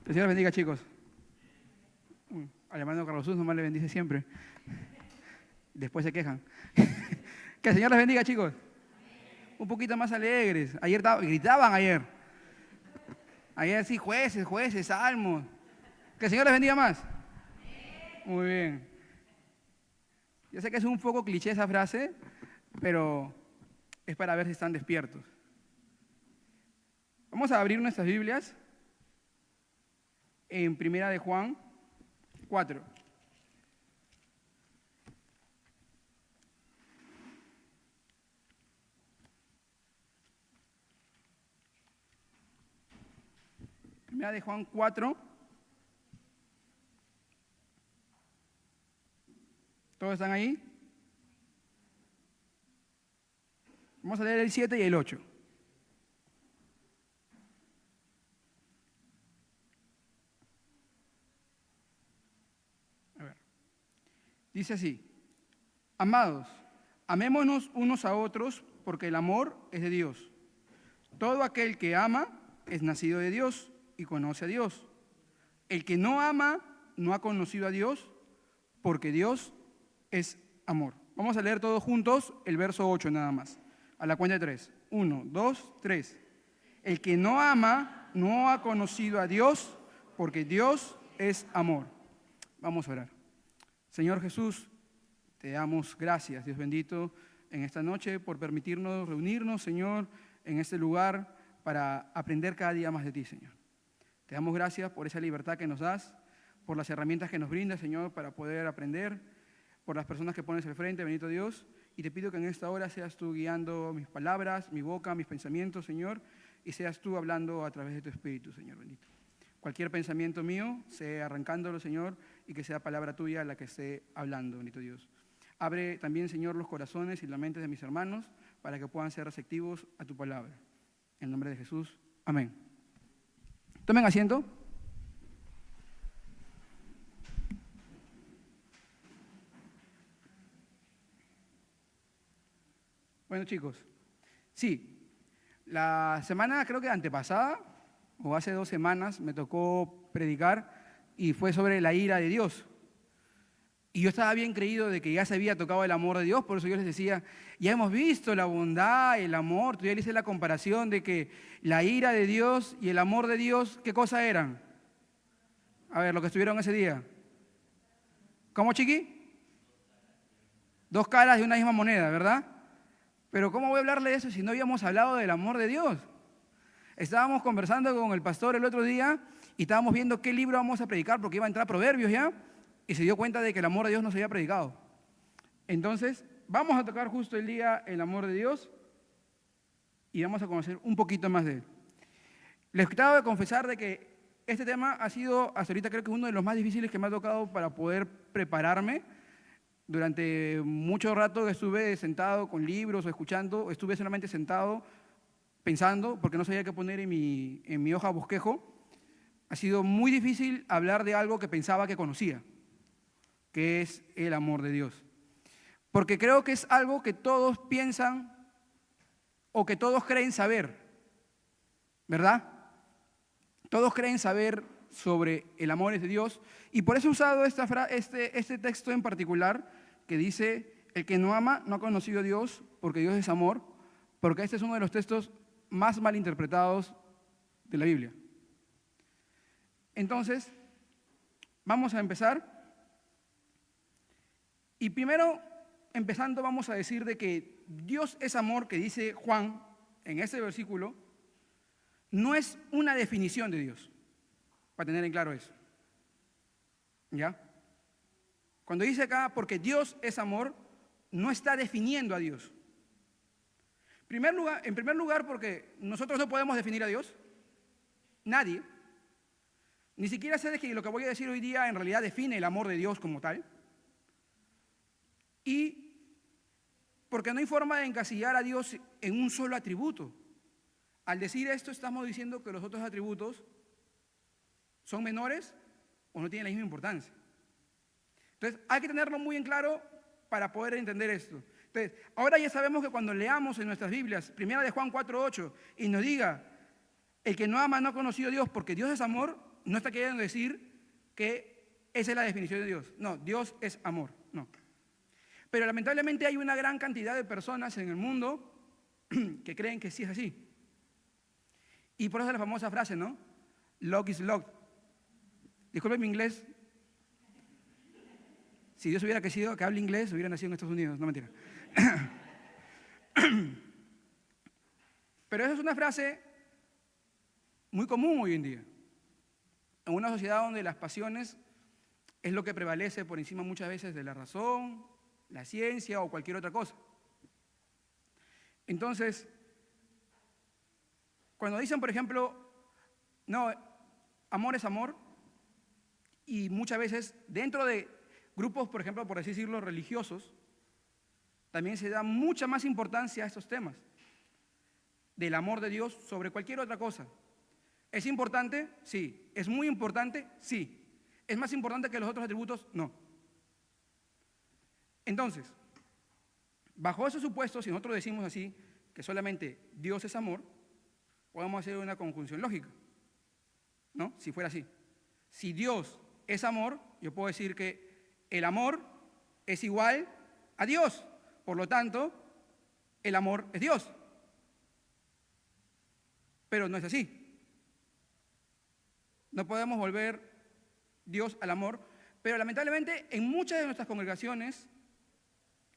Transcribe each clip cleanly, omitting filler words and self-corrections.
Que el Señor les bendiga, chicos. Al hermano Carlos Jesús nomás le bendice siempre. Después se quejan. Que el Señor les bendiga, chicos. Un poquito más alegres. Ayer gritaban ayer. Ayer sí, jueces, salmos. Que el Señor les bendiga más. Muy bien. Yo sé que es un poco cliché esa frase, pero es para ver si están despiertos. Vamos a abrir nuestras Biblias en Primera de Juan 4. Primera de Juan 4. ¿Todos están ahí? Vamos a leer el 7 y el 8. A ver. Dice así: Amados, amémonos unos a otros, porque el amor es de Dios. Todo aquel que ama es nacido de Dios y conoce a Dios. El que no ama no ha conocido a Dios, porque Dios es amor. Vamos a leer todos juntos el verso 8 nada más. A la cuenta de 3. 1, 2, 3. El que no ama no ha conocido a Dios, porque Dios es amor. Vamos a orar. Señor Jesús, te damos gracias, Dios bendito, en esta noche por permitirnos reunirnos, Señor, en este lugar para aprender cada día más de ti, Señor. Te damos gracias por esa libertad que nos das, por las herramientas que nos brindas, Señor, para poder aprender, por las personas que pones al frente, bendito Dios, y te pido que en esta hora seas tú guiando mis palabras, mi boca, mis pensamientos, Señor, y seas tú hablando a través de tu Espíritu, Señor bendito. Cualquier pensamiento mío, sea arrancándolo, Señor, y que sea palabra tuya la que esté hablando, bendito Dios. Abre también, Señor, los corazones y las mentes de mis hermanos para que puedan ser receptivos a tu palabra. En el nombre de Jesús, amén. Tomen asiento. Bueno, chicos, sí, la semana creo que antepasada, o hace 2 semanas, me tocó predicar y fue sobre la ira de Dios. Y yo estaba bien creído de que ya se había tocado el amor de Dios, por eso yo les decía, ya hemos visto la bondad, el amor. Yo ya les hice la comparación de que la ira de Dios y el amor de Dios, ¿qué cosa eran? A ver, lo que estuvieron ese día. ¿Cómo, chiqui? 2 caras de una misma moneda, ¿verdad? Pero ¿cómo voy a hablarle de eso si no habíamos hablado del amor de Dios? Estábamos conversando con el pastor el otro día y estábamos viendo qué libro vamos a predicar porque iba a entrar Proverbios ya y se dio cuenta de que el amor de Dios no se había predicado. Entonces, vamos a tocar justo el día el amor de Dios y vamos a conocer un poquito más de él. Les acabo de confesar de que este tema ha sido hasta ahorita creo que uno de los más difíciles que me ha tocado para poder prepararme. Durante mucho rato estuve sentado con libros o escuchando, estuve solamente sentado pensando porque no sabía qué poner en mi hoja bosquejo. Ha sido muy difícil hablar de algo que pensaba que conocía, que es el amor de Dios. Porque creo que es algo que todos piensan o que todos creen saber, ¿verdad? Todos creen saber sobre el amor de Dios y por eso he usado este texto en particular que dice, el que no ama no ha conocido a Dios porque Dios es amor, porque este es uno de los textos más mal interpretados de la Biblia. Entonces, vamos a empezar. Y primero, empezando, vamos a decir de que Dios es amor, que dice Juan en este versículo, no es una definición de Dios, para tener en claro eso. ¿Ya? Cuando dice acá, porque Dios es amor, no está definiendo a Dios. En primer lugar, porque nosotros no podemos definir a Dios. Nadie. Ni siquiera sé de que lo que voy a decir hoy día en realidad define el amor de Dios como tal. Y porque no hay forma de encasillar a Dios en un solo atributo. Al decir esto, estamos diciendo que los otros atributos son menores o no tienen la misma importancia. Entonces, hay que tenerlo muy en claro para poder entender esto. Entonces, ahora ya sabemos que cuando leamos en nuestras Biblias, primera de Juan 4:8, y nos diga, el que no ama no ha conocido a Dios porque Dios es amor, no está queriendo decir que esa es la definición de Dios. No, Dios es amor, no. Pero lamentablemente hay una gran cantidad de personas en el mundo que creen que sí es así. Y por eso la famosa frase, ¿no? Love is love. Disculpen mi inglés. Si Dios hubiera querido que hable inglés, hubiera nacido en Estados Unidos. No, mentira. Pero esa es una frase muy común hoy en día. En una sociedad donde las pasiones es lo que prevalece por encima muchas veces de la razón, la ciencia o cualquier otra cosa. Entonces, cuando dicen, por ejemplo, no, amor es amor, y muchas veces dentro de grupos, por ejemplo, por así decirlo, religiosos, también se da mucha más importancia a estos temas del amor de Dios sobre cualquier otra cosa. ¿Es importante? Sí. ¿Es muy importante? Sí. ¿Es más importante que los otros atributos? No. Entonces, bajo esos supuestos, si nosotros decimos así, que solamente Dios es amor, podemos hacer una conjunción lógica, ¿no? Si fuera así. Si Dios es amor, yo puedo decir que el amor es igual a Dios. Por lo tanto, el amor es Dios. Pero no es así. No podemos volver Dios al amor, pero lamentablemente en muchas de nuestras congregaciones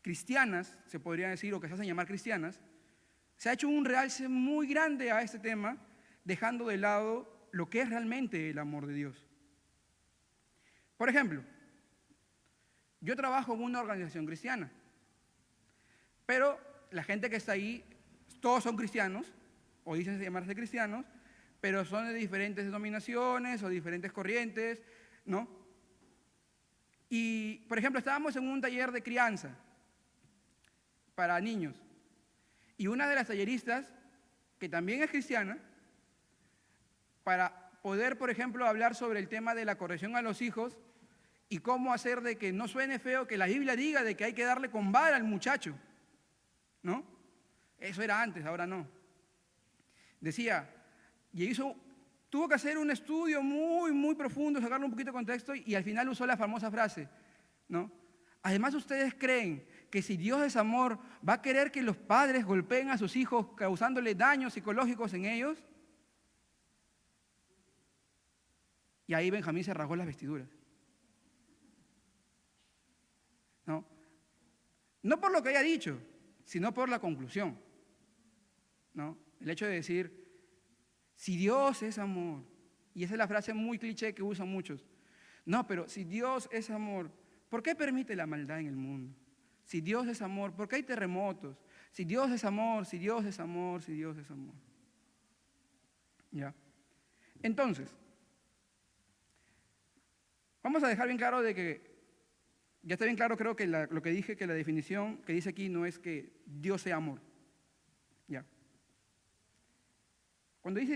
cristianas, se podría decir, o que se hacen llamar cristianas, se ha hecho un realce muy grande a este tema, dejando de lado lo que es realmente el amor de Dios. Por ejemplo, yo trabajo en una organización cristiana, pero la gente que está ahí, todos son cristianos, o dicen llamarse cristianos, pero son de diferentes denominaciones o diferentes corrientes, ¿no? Y, por ejemplo, estábamos en un taller de crianza para niños, y una de las talleristas, que también es cristiana, para poder, por ejemplo, hablar sobre el tema de la corrección a los hijos y cómo hacer de que no suene feo que la Biblia diga de que hay que darle con vara al muchacho, ¿no? Eso era antes, ahora no. Decía, tuvo que hacer un estudio muy, muy profundo, sacarle un poquito de contexto y al final usó la famosa frase, ¿no? Además, ¿ustedes creen que si Dios es amor, va a querer que los padres golpeen a sus hijos causándole daños psicológicos en ellos? Y ahí Benjamín se rasgó las vestiduras. ¿No? No por lo que haya dicho, sino por la conclusión, ¿no? El hecho de decir, si Dios es amor, y esa es la frase muy cliché que usan muchos, no, pero si Dios es amor, ¿por qué permite la maldad en el mundo? Si Dios es amor, ¿por qué hay terremotos? Si Dios es amor, si Dios es amor, si Dios es amor. ¿Ya? Entonces, vamos a dejar bien claro de que, ya está bien claro, creo que lo que dije, que la definición que dice aquí no es que Dios sea amor. ¿Ya? Cuando dice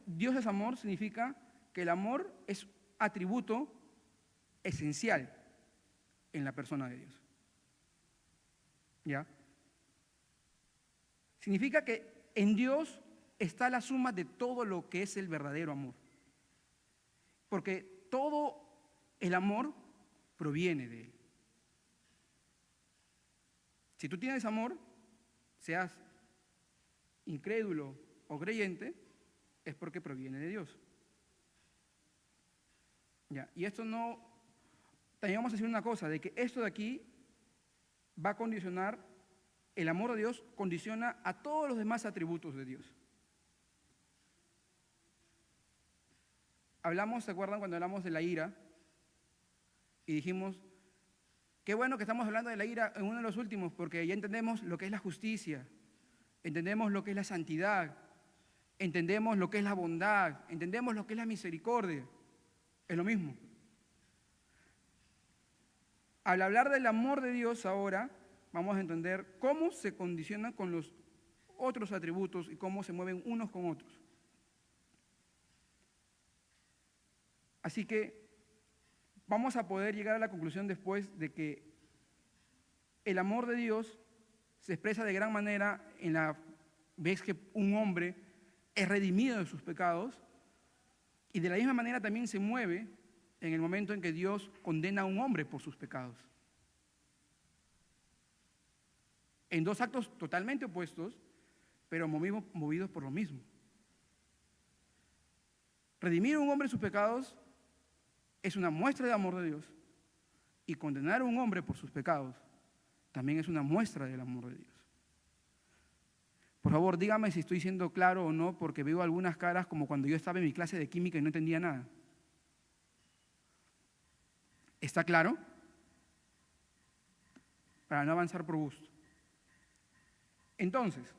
Dios es amor, significa que el amor es atributo esencial en la persona de Dios. ¿Ya? Significa que en Dios está la suma de todo lo que es el verdadero amor. Porque todo el amor proviene de Él. Si tú tienes amor, seas incrédulo o creyente, es porque proviene de Dios. ¿Ya? Y esto no, también vamos a decir una cosa, de que esto de aquí va a condicionar, el amor de Dios condiciona a todos los demás atributos de Dios. Hablamos, ¿se acuerdan cuando hablamos de la ira? Y dijimos, qué bueno que estamos hablando de la ira en uno de los últimos, porque ya entendemos lo que es la justicia, entendemos lo que es la santidad, entendemos lo que es la bondad, entendemos lo que es la misericordia. Es lo mismo. Al hablar del amor de Dios ahora, vamos a entender cómo se condiciona con los otros atributos y cómo se mueven unos con otros. Así que vamos a poder llegar a la conclusión después de que el amor de Dios se expresa de gran manera en la vez que un hombre es redimido de sus pecados Y de la misma manera también se mueve en el momento en que Dios condena a un hombre por sus pecados. En dos actos totalmente opuestos, pero movidos por lo mismo. Redimir a un hombre sus pecados es una muestra de amor de Dios, y condenar a un hombre por sus pecados también es una muestra del amor de Dios. Por favor, dígame si estoy siendo claro o no, porque veo algunas caras como cuando yo estaba en mi clase de química y no entendía nada. ¿Está claro? Para no avanzar por gusto. Entonces,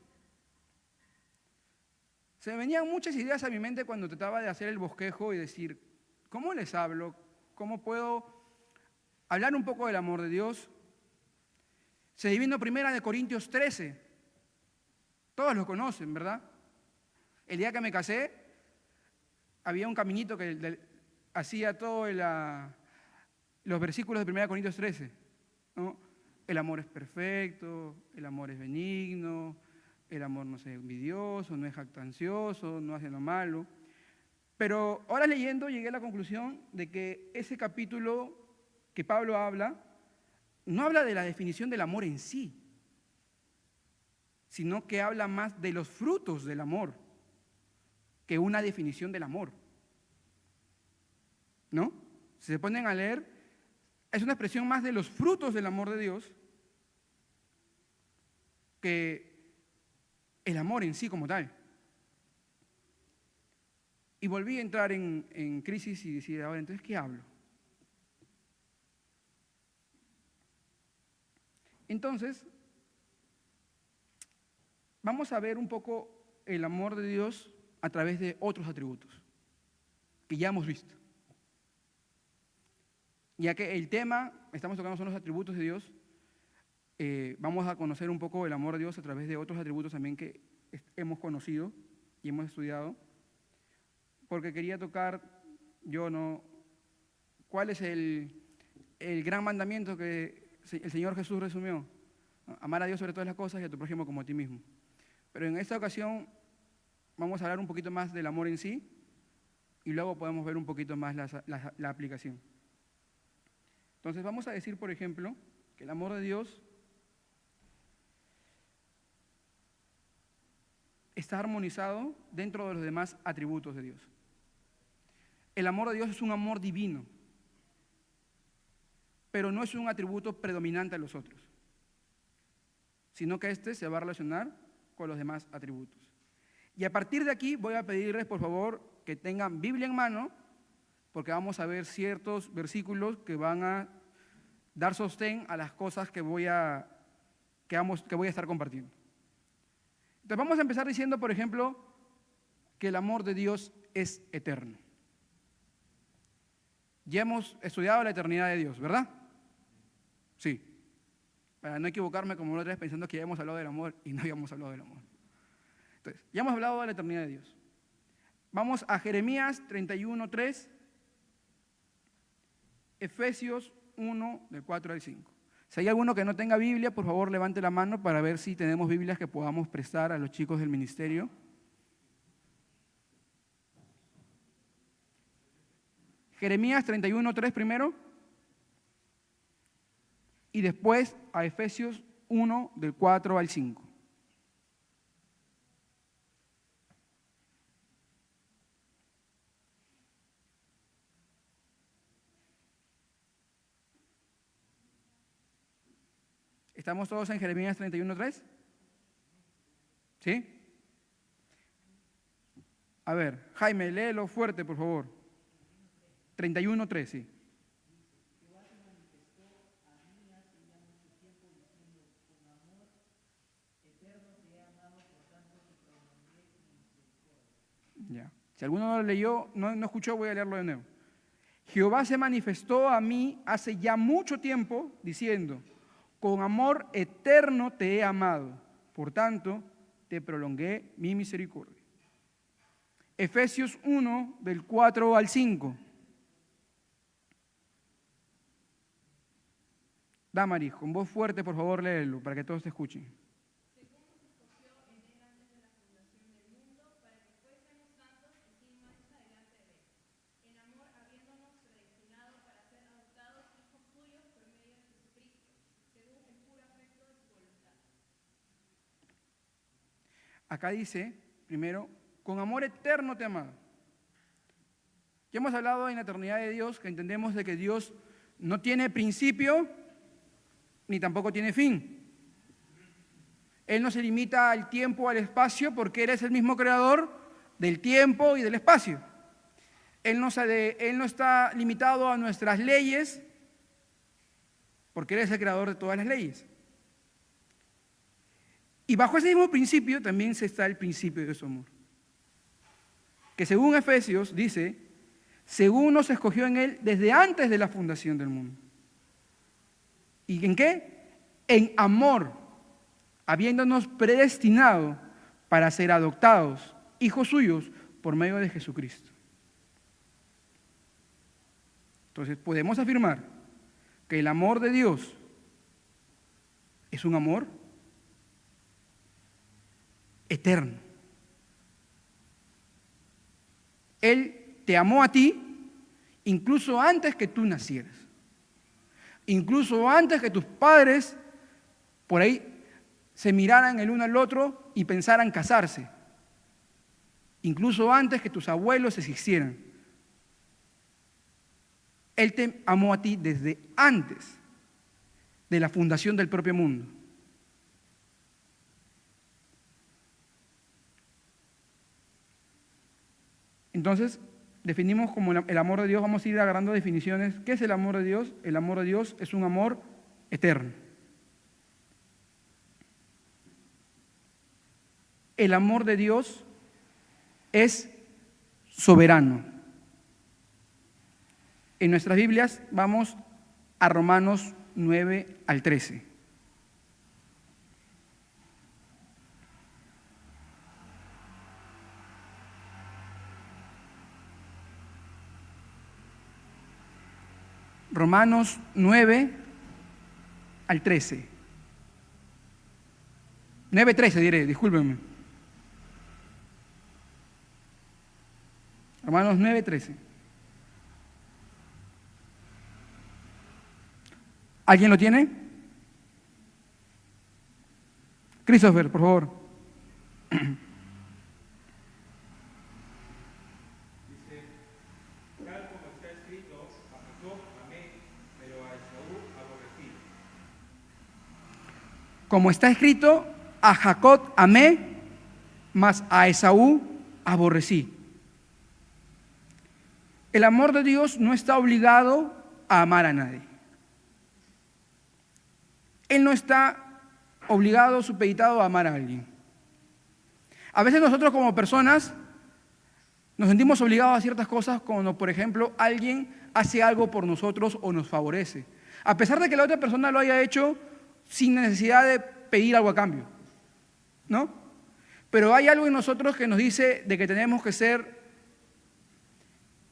se me venían muchas ideas a mi mente cuando trataba de hacer el bosquejo y decir, ¿cómo les hablo? ¿Cómo puedo hablar un poco del amor de Dios? Se divino 1 Corintios 13. Todos lo conocen, ¿verdad? El día que me casé, había un caminito que hacía todos los versículos de 1 Corintios 13, ¿no? El amor es perfecto, el amor es benigno, el amor no es envidioso, no es jactancioso, no hace lo malo. Pero ahora leyendo llegué a la conclusión de que ese capítulo que Pablo habla, no habla de la definición del amor en sí, sino que habla más de los frutos del amor que una definición del amor. ¿No? Si se ponen a leer, es una expresión más de los frutos del amor de Dios que el amor en sí como tal. Y volví a entrar en crisis y decir, ahora, entonces, ¿qué hablo? Entonces, vamos a ver un poco el amor de Dios a través de otros atributos que ya hemos visto. Ya que el tema, estamos tocando, son los atributos de Dios, vamos a conocer un poco el amor de Dios a través de otros atributos también que hemos conocido y hemos estudiado, porque quería tocar, ¿cuál es el gran mandamiento que el Señor Jesús resumió? Amar a Dios sobre todas las cosas y a tu prójimo como a ti mismo. Pero en esta ocasión vamos a hablar un poquito más del amor en sí y luego podemos ver un poquito más la aplicación. Entonces vamos a decir, por ejemplo, que el amor de Dios está armonizado dentro de los demás atributos de Dios. El amor de Dios es un amor divino, pero no es un atributo predominante a los otros, sino que este se va a relacionar con los demás atributos. Y a partir de aquí voy a pedirles, por favor, que tengan Biblia en mano, porque vamos a ver ciertos versículos que van a dar sostén a las cosas que voy a estar compartiendo. Entonces vamos a empezar diciendo, por ejemplo, que el amor de Dios es eterno. Ya hemos estudiado la eternidad de Dios, ¿verdad? Sí. Para no equivocarme como la otra vez pensando que ya hemos hablado del amor y no habíamos hablado del amor. Entonces, ya hemos hablado de la eternidad de Dios. Vamos a Jeremías 31:3, Efesios 1, del 4 al 5. Si hay alguno que no tenga Biblia, por favor levante la mano para ver si tenemos Biblias que podamos prestar a los chicos del ministerio. Jeremías 31:3 primero y después a Efesios 1, del 4 al 5. ¿Estamos todos en Jeremías 31:3? ¿Sí? A ver, Jaime, léelo fuerte, por favor. 31:3, sí. Ya. Si alguno no lo leyó, no escuchó, voy a leerlo de nuevo. Jehová se manifestó a mí hace ya mucho tiempo, diciendo, con amor eterno te he amado, por tanto, te prolongué mi misericordia. Efesios 1, del 4 al 5. Damaris, con voz fuerte, por favor, léelo, para que todos te escuchen. acá dice, primero, con amor eterno te amaba. Ya hemos hablado en la eternidad de Dios, que entendemos de que Dios no tiene principio ni tampoco tiene fin. Él no se limita al tiempo, al espacio, porque Él es el mismo creador del tiempo y del espacio. Él no está limitado a nuestras leyes, porque Él es el creador de todas las leyes. Y bajo ese mismo principio también está el principio de su amor. Que según Efesios dice, según nos escogió en Él desde antes de la fundación del mundo. ¿Y en qué? En amor, habiéndonos predestinado para ser adoptados, hijos suyos, por medio de Jesucristo. Entonces podemos afirmar que el amor de Dios es un amor eterno. Él te amó a ti incluso antes que tú nacieras. Incluso antes que tus padres por ahí se miraran el uno al otro y pensaran casarse. Incluso antes que tus abuelos existieran. Él te amó a ti desde antes de la fundación del propio mundo. Entonces, definimos como el amor de Dios, vamos a ir agarrando definiciones. ¿Qué es el amor de Dios? El amor de Dios es un amor eterno. El amor de Dios es soberano. En nuestras Biblias vamos a Romanos 9 al 13. Romanos 9 al 13. 9:13 diré, discúlpenme. Romanos 9:13. ¿Alguien lo tiene? Christopher, por favor. Dice, tal como está escrito, a Jacob amé, pero a Esaú aborrecí. Como está escrito, a Jacob amé, mas a Esaú aborrecí. El amor de Dios no está obligado a amar a nadie. Él no está obligado, supeditado a amar a alguien. A veces nosotros como personas nos sentimos obligados a ciertas cosas cuando, por ejemplo, alguien hace algo por nosotros o nos favorece. A pesar de que la otra persona lo haya hecho sin necesidad de pedir algo a cambio, ¿no? Pero hay algo en nosotros que nos dice de que tenemos que ser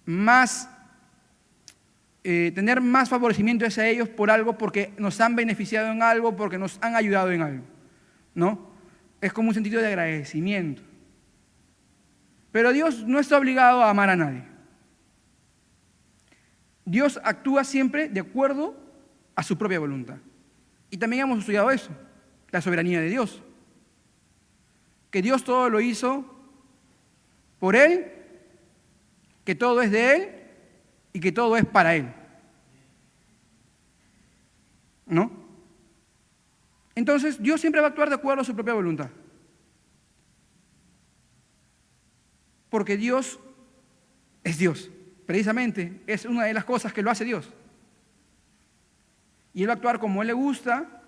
más, tener más favorecimiento hacia ellos por algo, porque nos han beneficiado en algo, porque nos han ayudado en algo, ¿no? Es como un sentido de agradecimiento. Pero Dios no está obligado a amar a nadie. Dios actúa siempre de acuerdo a su propia voluntad. Y también hemos estudiado eso, la soberanía de Dios. Que Dios todo lo hizo por Él, que todo es de Él y que todo es para Él. ¿No? Entonces, Dios siempre va a actuar de acuerdo a su propia voluntad. Porque Dios es Dios. Precisamente, es una de las cosas que lo hace Dios. Y Él va a actuar como Él le gusta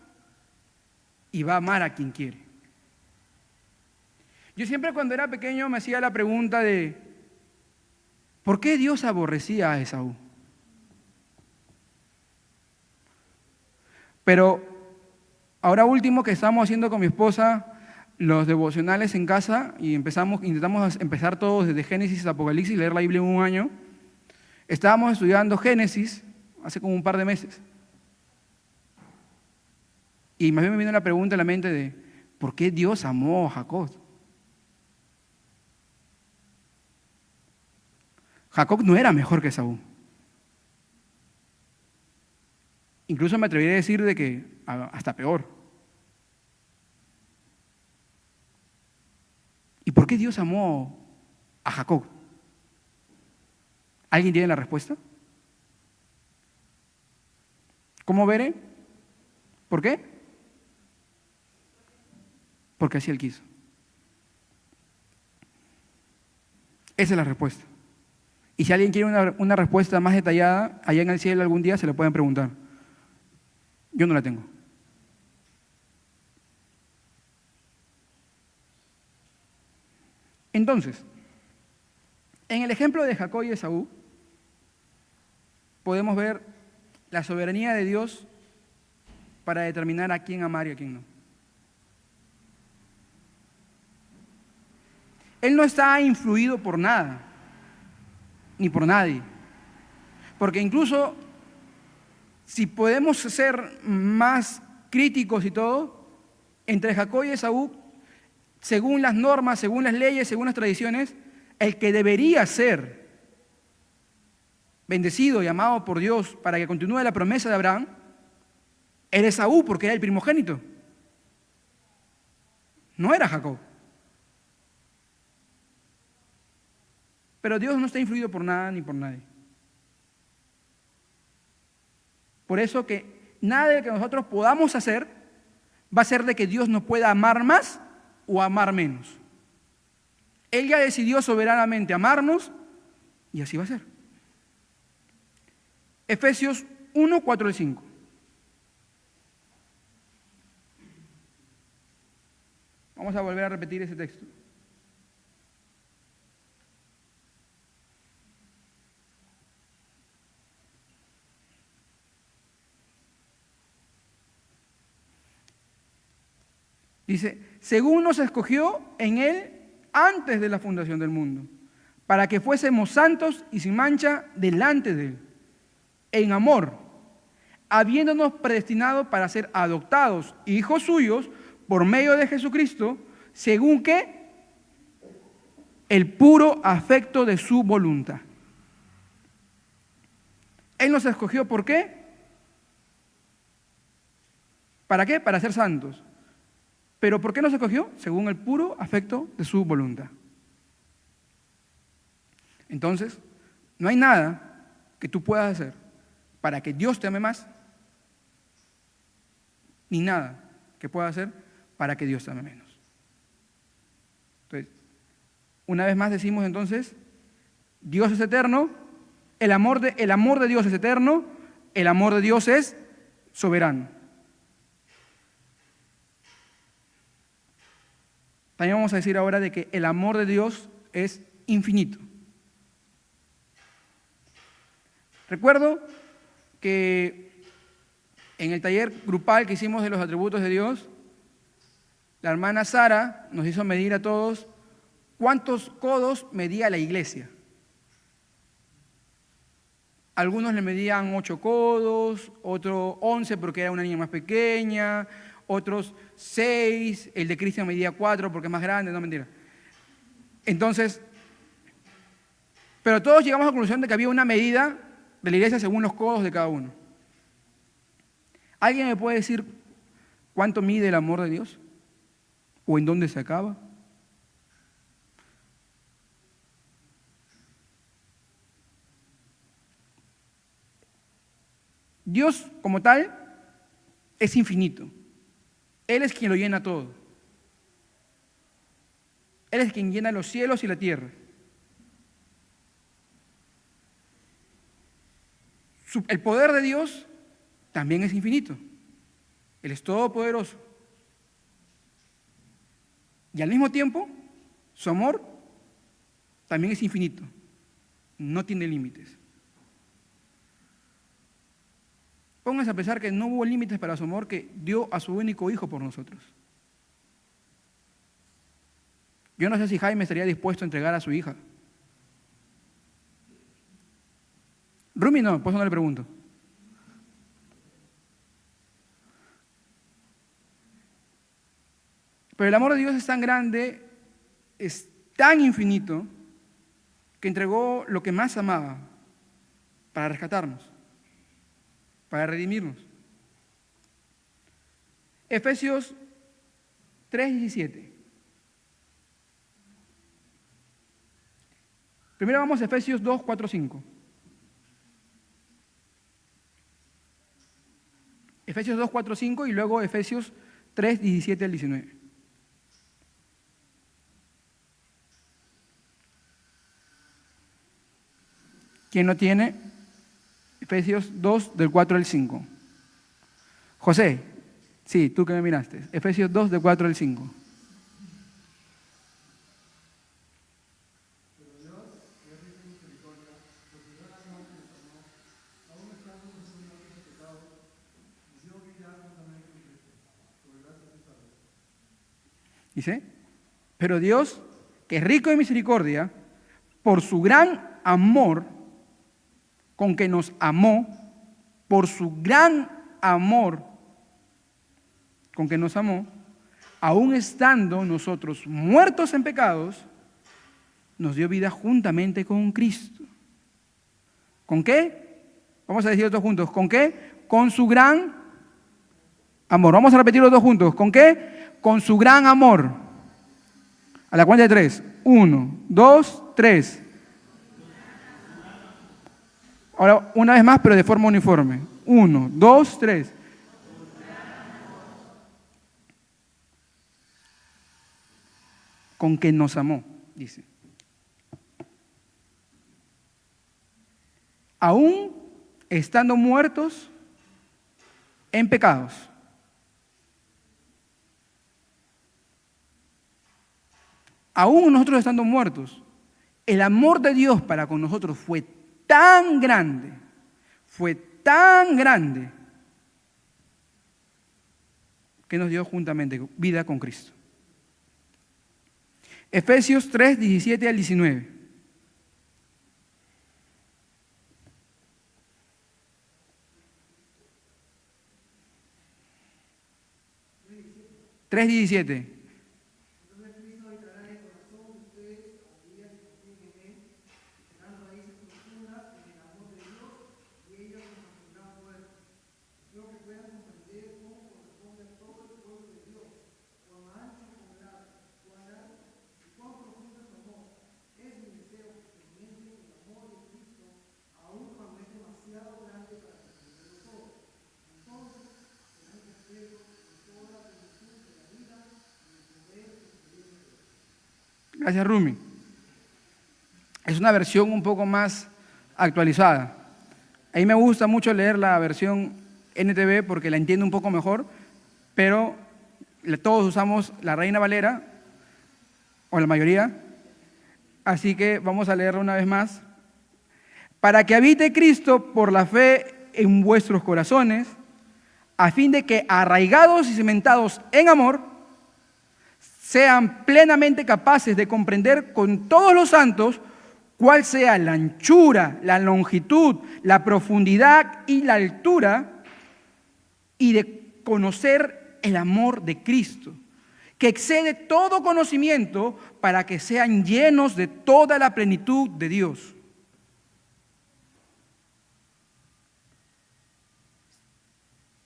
y va a amar a quien quiere. Yo siempre cuando era pequeño me hacía la pregunta de ¿por qué Dios aborrecía a Esaú? Pero ahora último que estamos haciendo con mi esposa los devocionales en casa y intentamos empezar todos desde Génesis a Apocalipsis, leer la Biblia en un año. Estábamos estudiando Génesis hace como un par de meses. Y más bien me vino la pregunta en la mente de ¿por qué Dios amó a Jacob? Jacob no era mejor que Esaú. Incluso me atrevería a decir de que hasta peor. ¿Y por qué Dios amó a Jacob? ¿Alguien tiene la respuesta? ¿Cómo veré? ¿Por qué? Porque así Él quiso. Esa es la respuesta. Y si alguien quiere una respuesta más detallada, allá en el cielo algún día se le pueden preguntar. Yo no la tengo. Entonces, en el ejemplo de Jacob y Esaú, podemos ver la soberanía de Dios para determinar a quién amar y a quién no. Él no está influido por nada, ni por nadie. Porque incluso, si podemos ser más críticos y todo, entre Jacob y Esaú, según las normas, según las leyes, según las tradiciones, el que debería ser bendecido y amado por Dios para que continúe la promesa de Abraham, era Esaú porque era el primogénito. No era Jacob. Pero Dios no está influido por nada ni por nadie. Por eso que nada de lo que nosotros podamos hacer va a ser de que Dios nos pueda amar más o amar menos. Él ya decidió soberanamente amarnos y así va a ser. Efesios 1, 4 y 5. Vamos a volver a repetir ese texto. Dice, según nos escogió en Él antes de la fundación del mundo, para que fuésemos santos y sin mancha delante de Él, en amor, habiéndonos predestinado para ser adoptados hijos suyos por medio de Jesucristo, según que el puro afecto de su voluntad. Él nos escogió, ¿por qué? ¿Para qué? Para ser santos. ¿Pero por qué nos escogió? Según el puro afecto de su voluntad. Entonces, no hay nada que tú puedas hacer para que Dios te ame más, ni nada que puedas hacer para que Dios te ame menos. Entonces, una vez más decimos entonces, Dios es eterno, el amor de Dios es eterno, el amor de Dios es soberano. También vamos a decir ahora de que el amor de Dios es infinito. Recuerdo que en el taller grupal que hicimos de los atributos de Dios, la hermana Sara nos hizo medir a todos cuántos codos medía la iglesia. Algunos le medían 8 codos, otros 11 porque era una niña más pequeña, otros 6, el de Cristian medía 4 porque es más grande, no mentira. Entonces, pero todos llegamos a la conclusión de que había una medida de la iglesia según los codos de cada uno. ¿Alguien me puede decir cuánto mide el amor de Dios? ¿O en dónde se acaba? Dios como tal es infinito. Él es quien lo llena todo. Él es quien llena los cielos y la tierra. El poder de Dios también es infinito. Él es todopoderoso. Y al mismo tiempo, su amor también es infinito. No tiene límites. Pónganse a pensar que no hubo límites para su amor, que dio a su único hijo por nosotros. Yo no sé si Jaime estaría dispuesto a entregar a su hija. Rumi no, pues no le pregunto. Pero el amor de Dios es tan grande, es tan infinito, que entregó lo que más amaba para rescatarnos, para redimirnos. Efesios 3:17. Primero vamos a Efesios 2, 4, 5. Efesios 2, 4, 5 y luego Efesios 3, 17 al 19. ¿Quién lo tiene? Efesios 2, del 4 al 5. José, sí, tú que me miraste. Efesios 2, del 4 al 5. Dice, pero Dios, que es rico en misericordia, por su gran amor con que nos amó, por su gran amor con que nos amó, aun estando nosotros muertos en pecados, nos dio vida juntamente con Cristo. ¿Con qué? Vamos a decirlo todos juntos. ¿Con qué? Con su gran amor. Vamos a repetirlo todos juntos. ¿Con qué? Con su gran amor. A la cuenta de 3. 1, 2, 3. Ahora, una vez más, pero de forma uniforme. 1, 2, 3. Con que nos amó, dice. Aún estando muertos en pecados. Aún nosotros estando muertos, el amor de Dios para con nosotros fue tan grande, que nos dio juntamente vida con Cristo. Efesios 3, 17 al 19. Tres 17. Gracias, Rumi. Es una versión un poco más actualizada. A mí me gusta mucho leer la versión NTV porque la entiendo un poco mejor, pero todos usamos la Reina Valera, o la mayoría, así que vamos a leerla una vez más. Para que habite Cristo por la fe en vuestros corazones, a fin de que, arraigados y cimentados en amor, sean plenamente capaces de comprender con todos los santos cuál sea la anchura, la longitud, la profundidad y la altura, y de conocer el amor de Cristo, que excede todo conocimiento, para que sean llenos de toda la plenitud de Dios.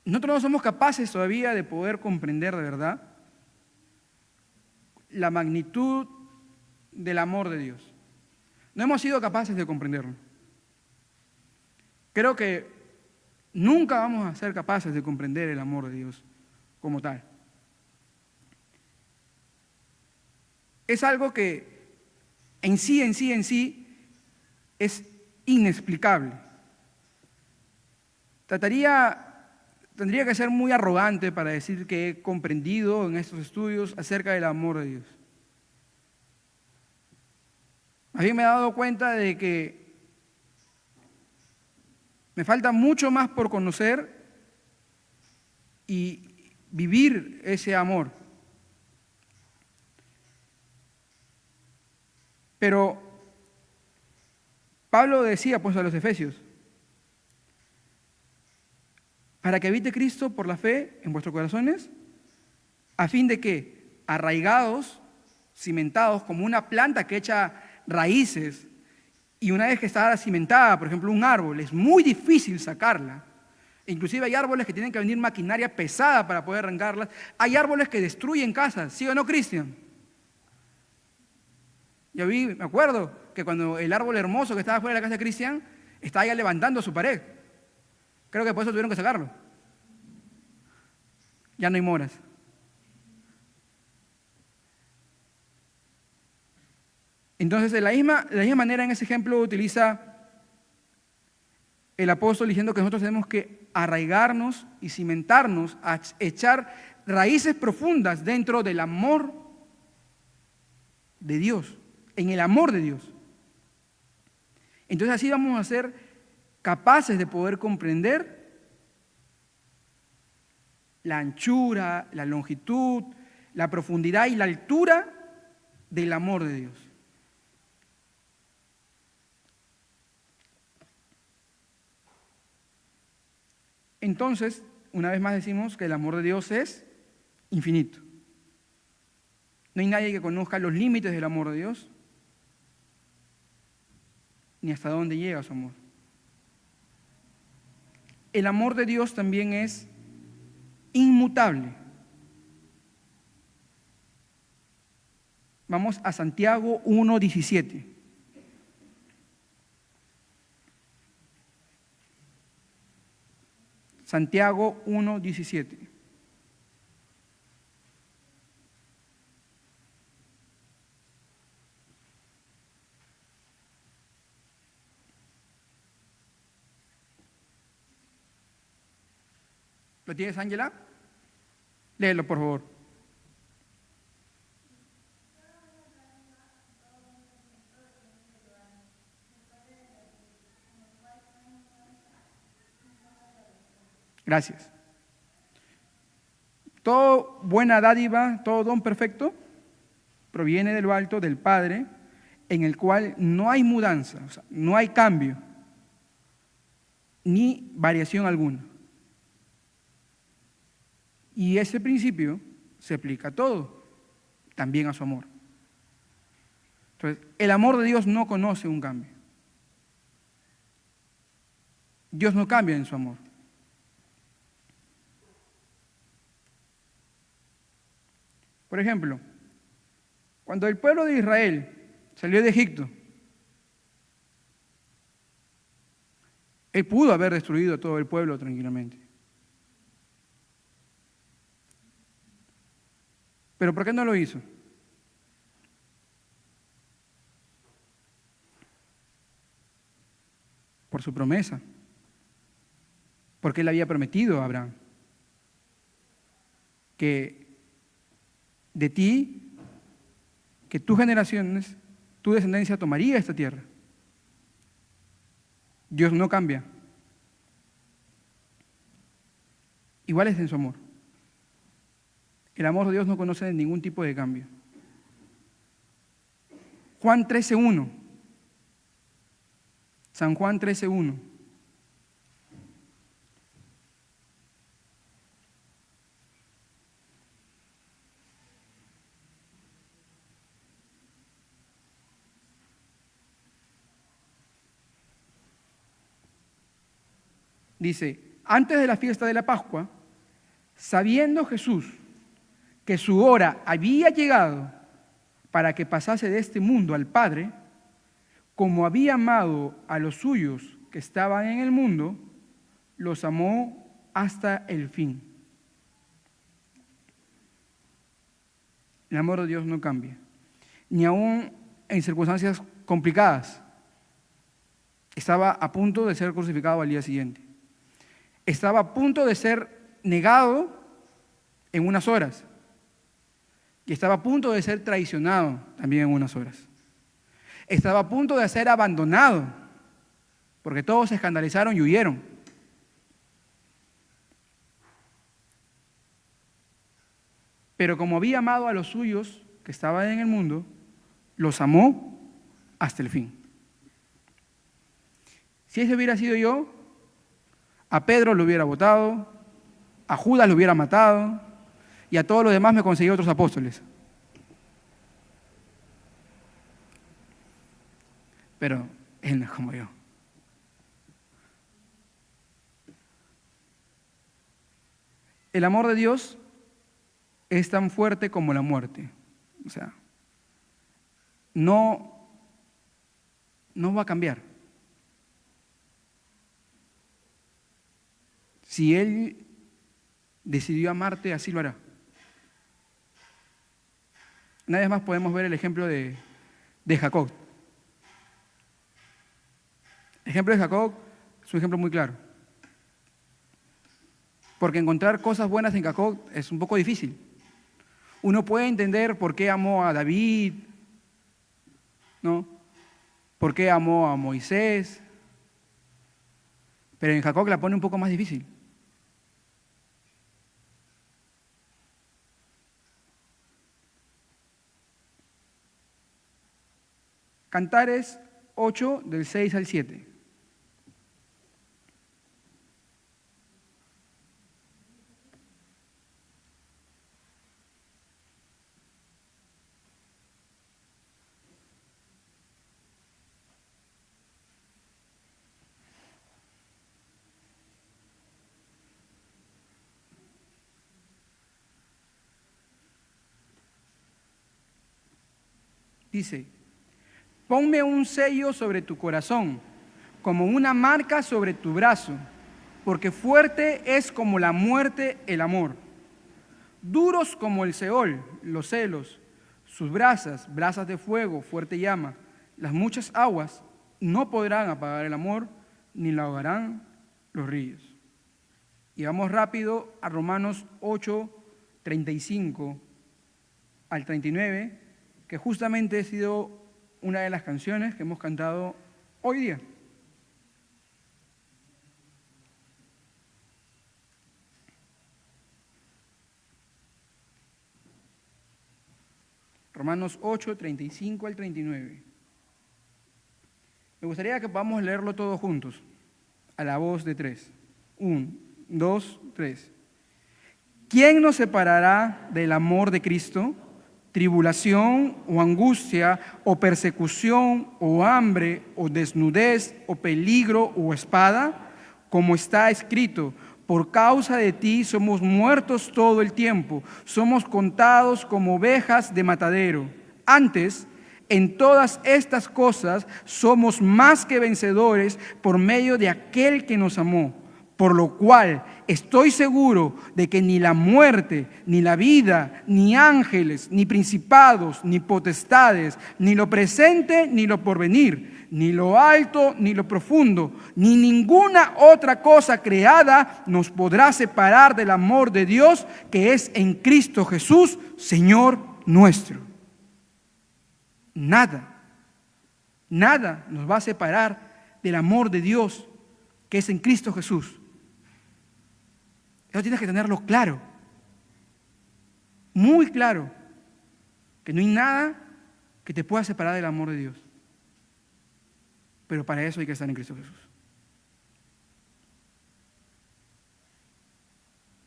Nosotros no somos capaces todavía de poder comprender de verdad la magnitud del amor de Dios. No hemos sido capaces de comprenderlo. Creo que nunca vamos a ser capaces de comprender el amor de Dios como tal. Es algo que en sí es inexplicable. Tendría que ser muy arrogante para decir que he comprendido en estos estudios acerca del amor de Dios. A mí me he dado cuenta de que me falta mucho más por conocer y vivir ese amor. Pero Pablo decía pues a los Efesios, para que habite Cristo por la fe en vuestros corazones, a fin de que, arraigados, cimentados, como una planta que echa raíces, y una vez que está cimentada, por ejemplo, un árbol, es muy difícil sacarla. Inclusive hay árboles que tienen que venir maquinaria pesada para poder arrancarlas. Hay árboles que destruyen casas, ¿sí o no, Cristian? Me acuerdo que cuando el árbol hermoso que estaba fuera de la casa de Cristian estaba ya levantando su pared. Creo que por eso tuvieron que sacarlo. Ya no hay moras. Entonces, de la misma manera, en ese ejemplo utiliza el apóstol diciendo que nosotros tenemos que arraigarnos y cimentarnos, a echar raíces profundas dentro del amor de Dios, en el amor de Dios. Entonces así vamos a ser capaces de poder comprender la anchura, la longitud, la profundidad y la altura del amor de Dios. Entonces, una vez más decimos que el amor de Dios es infinito. No hay nadie que conozca los límites del amor de Dios, ni hasta dónde llega su amor. El amor de Dios también es inmutable. Vamos a Santiago 1:17. Santiago 1:17. ¿Lo tienes, Ángela? Léelo, por favor. Gracias. Toda buena dádiva, todo don perfecto, proviene de lo alto, del Padre, en el cual no hay mudanza, o sea, no hay cambio, ni variación alguna. Y ese principio se aplica a todo, también a su amor. Entonces, el amor de Dios no conoce un cambio. Dios no cambia en su amor. Por ejemplo, cuando el pueblo de Israel salió de Egipto, él pudo haber destruido a todo el pueblo tranquilamente. ¿Pero por qué no lo hizo? Por su promesa. Porque él había prometido a Abraham que de ti, que tus generaciones, tu descendencia tomaría esta tierra. Dios no cambia. Igual es en su amor. El amor de Dios no conoce ningún tipo de cambio. Juan 13:1. San Juan 13:1. Dice, antes de la fiesta de la Pascua, sabiendo Jesús que su hora había llegado para que pasase de este mundo al Padre, como había amado a los suyos que estaban en el mundo, los amó hasta el fin. El amor de Dios no cambia, ni aun en circunstancias complicadas. Estaba a punto de ser crucificado al día siguiente. Estaba a punto de ser negado en unas horas. Y estaba a punto de ser traicionado también en unas horas. Estaba a punto de ser abandonado, porque todos se escandalizaron y huyeron. Pero como había amado a los suyos que estaban en el mundo, los amó hasta el fin. Si ese hubiera sido yo, a Pedro lo hubiera botado, a Judas lo hubiera matado y a todos los demás me conseguí otros apóstoles. Pero él no es como yo. El amor de Dios es tan fuerte como la muerte. O sea, no no va a cambiar. Si Él decidió amarte, así lo hará. Una vez más podemos ver el ejemplo de Jacob. El ejemplo de Jacob es un ejemplo muy claro. Porque encontrar cosas buenas en Jacob es un poco difícil. Uno puede entender por qué amó a David, ¿no? Por qué amó a Moisés, pero en Jacob la pone un poco más difícil. Cantares 8, del 6 al 7. Dice, ponme un sello sobre tu corazón, como una marca sobre tu brazo, porque fuerte es como la muerte el amor. Duros como el Seol, los celos, sus brasas, brasas de fuego, fuerte llama. Las muchas aguas no podrán apagar el amor, ni lo ahogarán los ríos. Y vamos rápido a Romanos 8, 35 al 39, que justamente ha sido una de las canciones que hemos cantado hoy día. Romanos 8, 35 al 39. Me gustaría que podamos leerlo todos juntos, a la voz de 3. 1, 2, 3. ¿Quién nos separará del amor de Cristo? Tribulación o angustia o persecución o hambre o desnudez o peligro o espada, como está escrito, por causa de ti somos muertos todo el tiempo, somos contados como ovejas de matadero. Antes, en todas estas cosas somos más que vencedores por medio de aquel que nos amó. Por lo cual estoy seguro de que ni la muerte, ni la vida, ni ángeles, ni principados, ni potestades, ni lo presente, ni lo porvenir, ni lo alto, ni lo profundo, ni ninguna otra cosa creada nos podrá separar del amor de Dios que es en Cristo Jesús, Señor nuestro. Nada nos va a separar del amor de Dios que es en Cristo Jesús. Eso tienes que tenerlo claro, muy claro, que no hay nada que te pueda separar del amor de Dios. Pero para eso hay que estar en Cristo Jesús.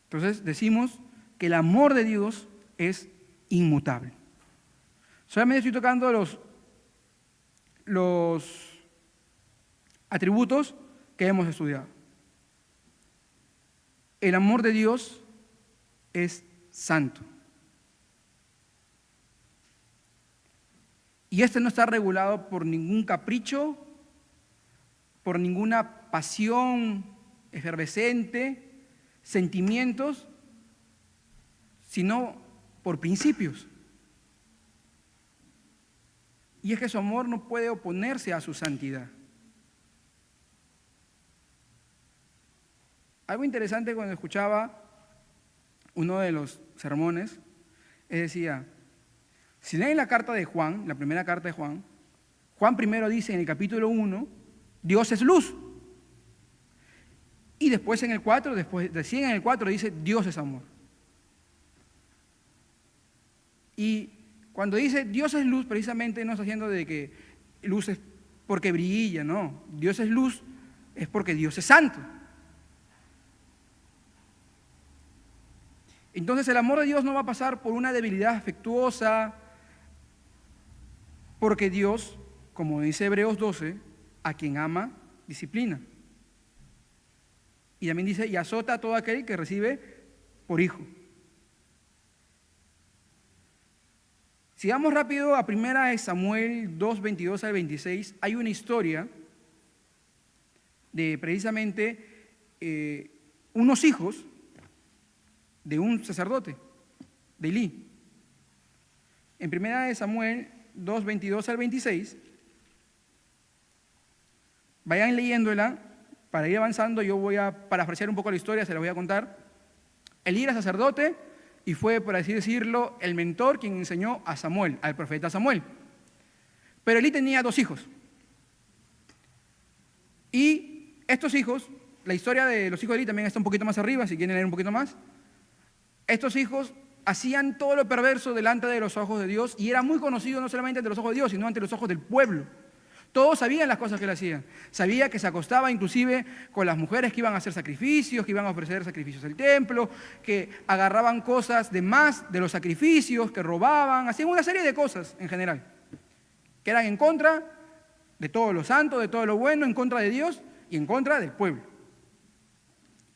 Entonces decimos que el amor de Dios es inmutable. Solamente estoy tocando los atributos que hemos estudiado. El amor de Dios es santo. Y este no está regulado por ningún capricho, por ninguna pasión efervescente, sentimientos, sino por principios. Y es que su amor no puede oponerse a su santidad. Algo interesante cuando escuchaba uno de los sermones, decía, si leen la carta de Juan, la primera carta de Juan, Juan primero dice en el capítulo 1, Dios es luz. Y después en el 4, recién en el 4 dice, Dios es amor. Y cuando dice Dios es luz, precisamente no está haciendo de que luz es porque brilla, no. Dios es luz es porque Dios es santo. Entonces el amor de Dios no va a pasar por una debilidad afectuosa, porque Dios, como dice Hebreos 12, a quien ama, disciplina. Y también dice, y azota a todo aquel que recibe por hijo. Si vamos rápido a 1 Samuel 2, 22 al 26, hay una historia de precisamente unos hijos de un sacerdote, de Elí. En 1 Samuel 2, 22 al 26, vayan leyéndola para ir avanzando. Yo voy a parafrasear un poco la historia, se la voy a contar. Elí era sacerdote y fue, por así decirlo, el mentor quien enseñó a Samuel, al profeta Samuel. Pero Elí tenía 2 hijos. Y estos hijos, la historia de los hijos de Elí también está un poquito más arriba, si quieren leer un poquito más. Estos hijos hacían todo lo perverso delante de los ojos de Dios y era muy conocido no solamente ante los ojos de Dios, sino ante los ojos del pueblo. Todos sabían las cosas que él hacía. Sabía que se acostaba inclusive con las mujeres que iban a hacer sacrificios, que iban a ofrecer sacrificios al templo, que agarraban cosas de más de los sacrificios, que robaban, hacían una serie de cosas en general, que eran en contra de todo lo santo, de todo lo bueno, en contra de Dios y en contra del pueblo.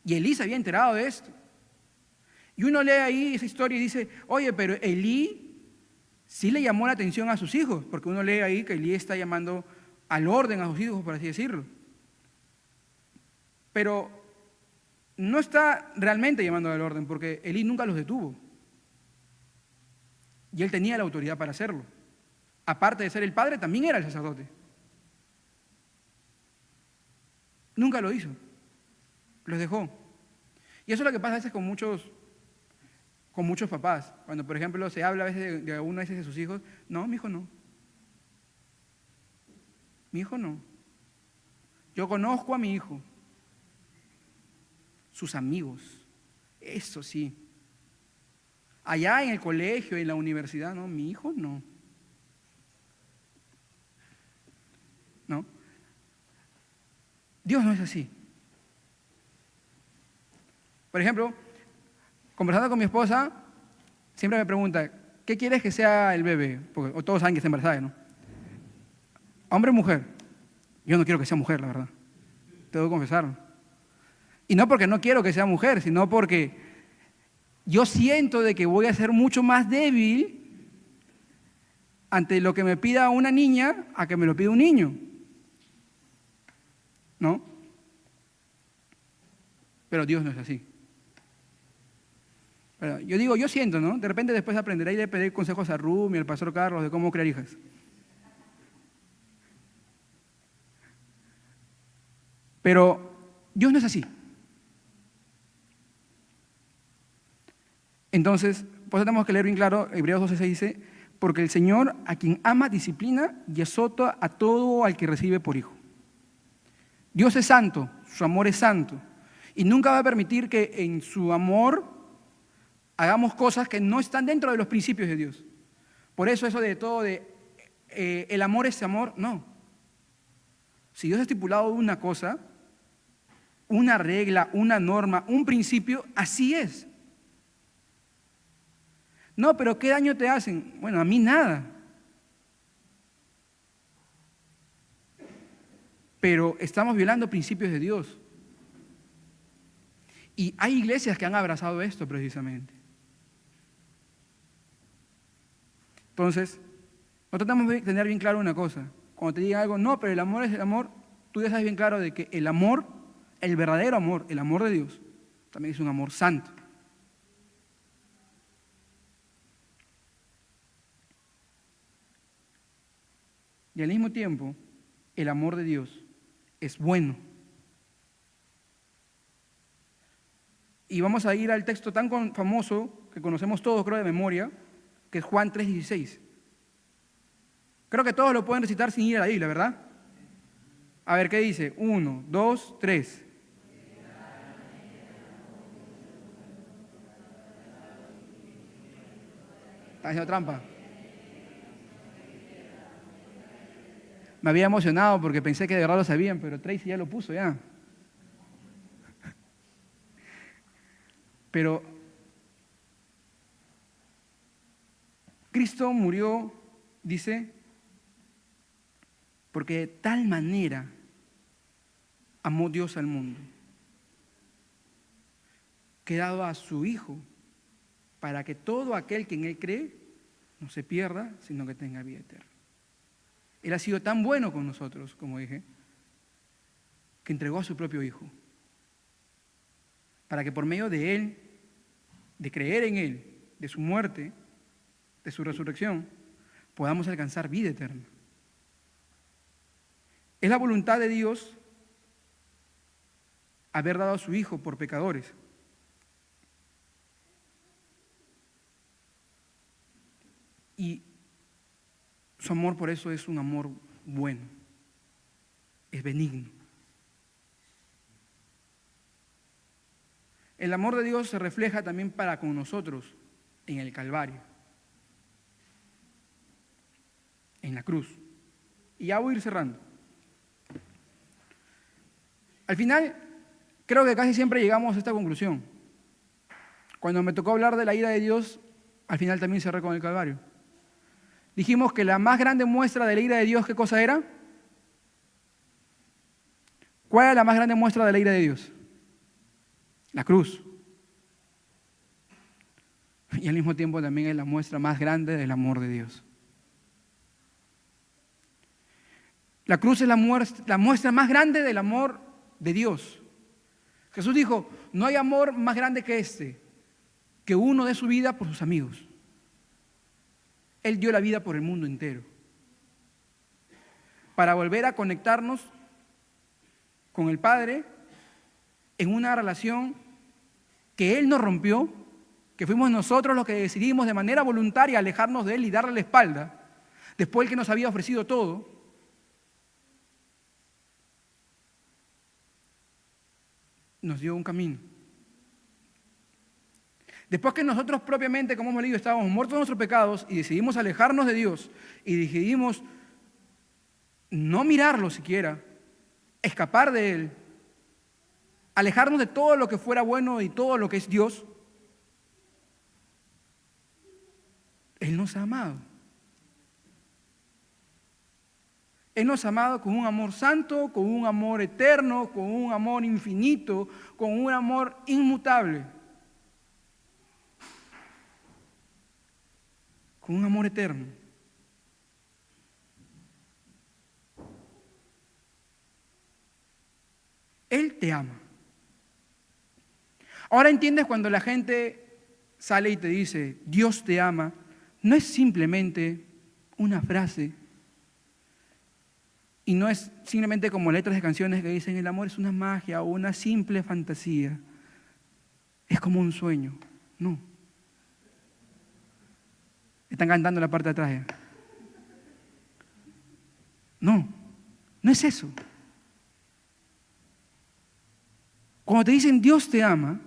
Y Elí se había enterado de esto. Y uno lee ahí esa historia y dice, oye, pero Elí sí le llamó la atención a sus hijos, porque uno lee ahí que Elí está llamando al orden a sus hijos, por así decirlo. Pero no está realmente llamando al orden, porque Elí nunca los detuvo. Y él tenía la autoridad para hacerlo. Aparte de ser el padre, también era el sacerdote. Nunca lo hizo. Los dejó. Y eso es lo que pasa a veces con muchos papás. Cuando, por ejemplo, se habla a veces de uno de sus hijos, no, mi hijo no. Mi hijo no. Yo conozco a mi hijo. Sus amigos. Eso sí. Allá en el colegio, en la universidad, no, mi hijo no. No. Dios no es así. Por ejemplo, conversando con mi esposa, siempre me pregunta, ¿qué quieres que sea el bebé? Porque todos saben que está embarazada, ¿no? ¿Hombre o mujer? Yo no quiero que sea mujer, la verdad. Tengo que confesarlo. Y no porque no quiero que sea mujer, sino porque yo siento de que voy a ser mucho más débil ante lo que me pida una niña a que me lo pida un niño. ¿No? Pero Dios no es así. Pero yo digo, yo siento, ¿no? De repente después aprenderé y le pediré consejos a Rumi, al pastor Carlos, de cómo criar hijas. Pero Dios no es así. Entonces, por eso tenemos que leer bien claro, Hebreos 12:6 dice, porque el Señor a quien ama disciplina y azota a todo al que recibe por hijo. Dios es santo, su amor es santo, y nunca va a permitir que en su amor hagamos cosas que no están dentro de los principios de Dios. Por eso de el amor es amor, no. Si Dios ha estipulado una cosa, una regla, una norma, un principio, así es. No, pero ¿qué daño te hacen? Bueno, a mí nada. Pero estamos violando principios de Dios. Y hay iglesias que han abrazado esto precisamente. Entonces, nosotros tenemos que tener bien claro una cosa. Cuando te digan algo, no, pero el amor es el amor, tú ya sabes bien claro de que el amor, el verdadero amor, el amor de Dios, también es un amor santo. Y al mismo tiempo, el amor de Dios es bueno. Y vamos a ir al texto tan famoso que conocemos todos, creo, de memoria, que es Juan 3:16. Creo que todos lo pueden recitar sin ir a la Biblia, ¿verdad? A ver, ¿qué dice? 1, 2, 3. Está haciendo trampa. Me había emocionado porque pensé que de verdad lo sabían, pero Tracy ya lo puso ya. Pero Cristo murió, dice, porque de tal manera amó Dios al mundo, que ha dado a su Hijo para que todo aquel que en Él cree no se pierda, sino que tenga vida eterna. Él ha sido tan bueno con nosotros, como dije, que entregó a su propio Hijo, para que por medio de Él, de creer en Él, de su muerte, de su resurrección, podamos alcanzar vida eterna. Es la voluntad de Dios haber dado a su Hijo por pecadores. Y su amor por eso es un amor bueno, es benigno. El amor de Dios se refleja también para con nosotros en el Calvario, en la cruz. Y ya voy a ir cerrando. Al final, creo que casi siempre llegamos a esta conclusión. Cuando me tocó hablar de la ira de Dios, al final también cerré con el Calvario. Dijimos que la más grande muestra de la ira de Dios, ¿qué cosa era? ¿Cuál era la más grande muestra de la ira de Dios? La cruz. Y al mismo tiempo también es la muestra más grande del amor de Dios. La cruz es la muestra más grande del amor de Dios. Jesús dijo, no hay amor más grande que este, que uno dé su vida por sus amigos. Él dio la vida por el mundo entero, para volver a conectarnos con el Padre en una relación que Él nos rompió, que fuimos nosotros los que decidimos de manera voluntaria alejarnos de Él y darle la espalda, después que nos había ofrecido todo. Nos dio un camino. Después que nosotros propiamente, como hemos leído, estábamos muertos de nuestros pecados y decidimos alejarnos de Dios y decidimos no mirarlo siquiera, escapar de Él, alejarnos de todo lo que fuera bueno y todo lo que es Dios, Él nos ha amado. Él nos ha amado con un amor santo, con un amor eterno, con un amor infinito, con un amor inmutable. Con un amor eterno. Él te ama. Ahora entiendes cuando la gente sale y te dice, Dios te ama, no es simplemente una frase y no es simplemente como letras de canciones que dicen el amor es una magia o una simple fantasía. Es como un sueño. No. Están cantando la parte de atrás ya. No, no es eso. Cuando te dicen Dios te ama,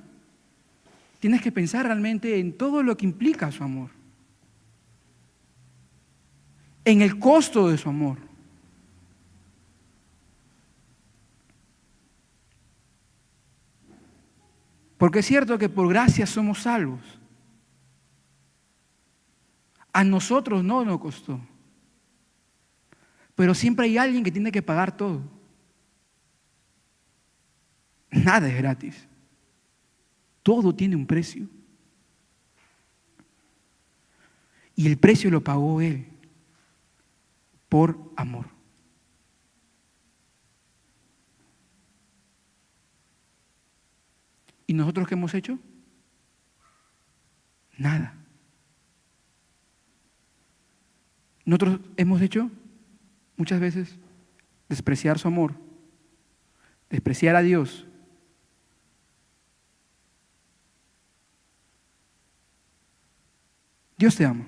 tienes que pensar realmente en todo lo que implica su amor. En el costo de su amor. Porque es cierto que por gracia somos salvos. A nosotros no nos costó. Pero siempre hay alguien que tiene que pagar todo. Nada es gratis. Todo tiene un precio. Y el precio lo pagó Él por amor. ¿Y nosotros qué hemos hecho? Nada. Nosotros hemos hecho muchas veces despreciar su amor, despreciar a Dios. Dios te ama.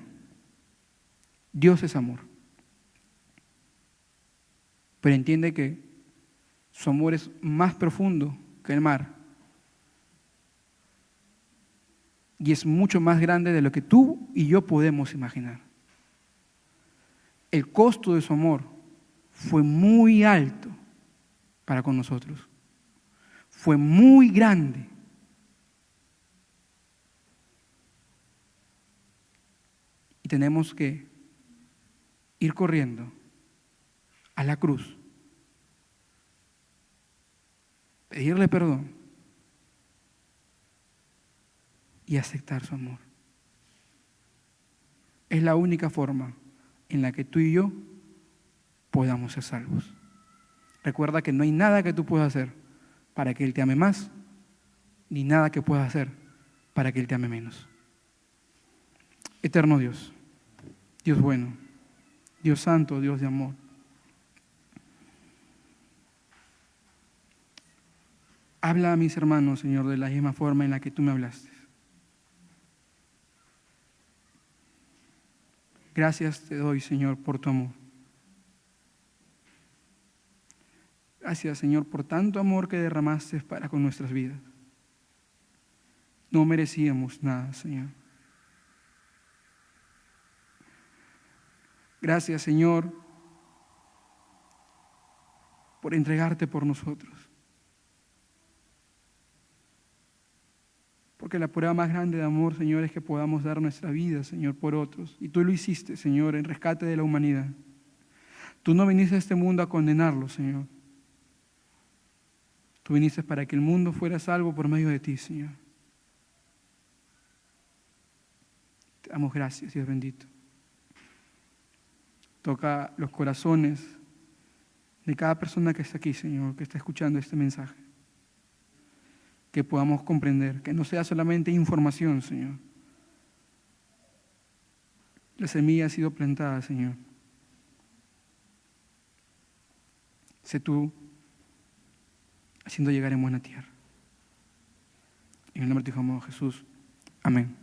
Dios es amor. Pero entiende que su amor es más profundo que el mar. Y es mucho más grande de lo que tú y yo podemos imaginar. El costo de su amor fue muy alto para con nosotros. Fue muy grande. Y tenemos que ir corriendo a la cruz, pedirle perdón y aceptar su amor. es la única forma en la que tú y yo podamos ser salvos. Recuerda que no hay nada que tú puedas hacer para que Él te ame más, ni nada que puedas hacer para que Él te ame menos. Eterno Dios, Dios bueno, Dios santo, Dios de amor. Habla a mis hermanos, Señor, de la misma forma en la que tú me hablaste. Gracias te doy, Señor, por tu amor. Gracias, Señor, por tanto amor que derramaste para con nuestras vidas. No merecíamos nada, Señor. Gracias, Señor, por entregarte por nosotros. Porque la prueba más grande de amor, Señor, es que podamos dar nuestra vida, Señor, por otros. Y tú lo hiciste, Señor, en rescate de la humanidad. Tú no viniste a este mundo a condenarlo, Señor. Tú viniste para que el mundo fuera salvo por medio de ti, Señor. Te damos gracias, Dios bendito. Toca los corazones de cada persona que está aquí, Señor, que está escuchando este mensaje. Que podamos comprender, que no sea solamente información, Señor. La semilla ha sido plantada, Señor. Sé tú haciendo llegar en buena tierra. En el nombre de tu Hijo amado Jesús. Amén.